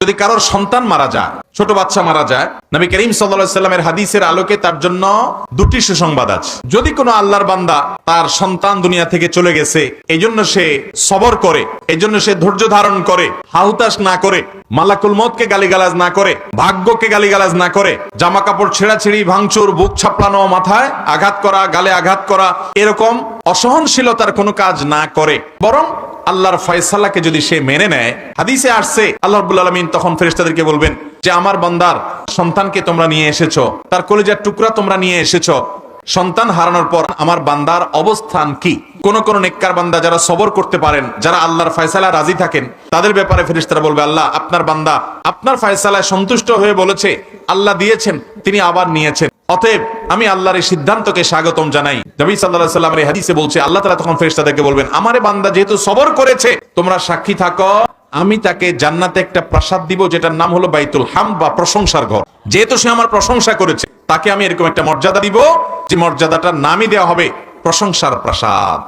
যদি কারোর সন্তান মারা যায়, ছোট বাচ্চা মারা যায়, নবী করিম সাল্লাল্লাহু আলাইহি সাল্লামের হাদিসের আলোকে তার জন্য দুটি সুসংবাদ আছে। যদি কোনো আল্লাহর বান্দা তার সন্তান দুনিয়া থেকে চলে গেছে, এইজন্য সে সবর করে, এইজন্য সে ধৈর্য ধারণ করে, হাহুতাশ না করে, মালাকুল মউতকে গালিগালাজ না করে, ভাগ্যকে গালিগালাজ না করে, জামা কাপড় ছেঁড়াছিড়ি, ভাঙচুর, বুক ছাপলানো, মাথায় আঘাত করা, গালে আঘাত করা, এরকম অসহনশীলতার কোনো কাজ না করে, বরং আল্লাহর ফয়সালাকে যদি সে মেনে নেয়, হাদিসে আসছে আল্লাহ রাব্বুল আলামিন তখন ফেরেশতাদেরকে বলবেন যে আমার বান্দার সন্তানকে তোমরা নিয়ে এসেছো, তার কলিজার টুকরা তোমরা নিয়ে এসেছো, সন্তান হারানোর পর আমার বান্দার অবস্থান কি? কোন কোন নেককার বান্দা যারা সবর করতে পারেন, যারা আল্লাহর ফয়সালা রাজি থাকেন, তাদের ব্যাপারে ফেরেশতারা বলবে আল্লাহ আপনার বান্দা আপনার ফয়সালায় সন্তুষ্ট হয়ে বলেছে, আল্লাহ দিয়েছেন, তিনি আবার নিয়েছেন, অতএব আমি আল্লাহর এই সিদ্ধান্তকে স্বাগতম জানাই। নবী সাল্লাল্লাহু আলাইহি ওয়াসাল্লামের হাদিসে বলছে আল্লাহ তাআলা তখন ফেরেশতাদেরকে বলবেন আমারে বান্দা যেহেতু সবর করেছে, তোমরা সাক্ষী থাকো, আমি তাকে জান্নাতে একটা প্রাসাদ দিব যেটার নাম হলো বাইতুল হামদ বা প্রশংসার ঘর। যেহেতু সে আমার প্রশংসা করেছে, তাকে আমি এরকম একটা মর্যাদা দিব যে মর্যাদাটার নামই দেওয়া হবে প্রশংসার প্রাসাদ।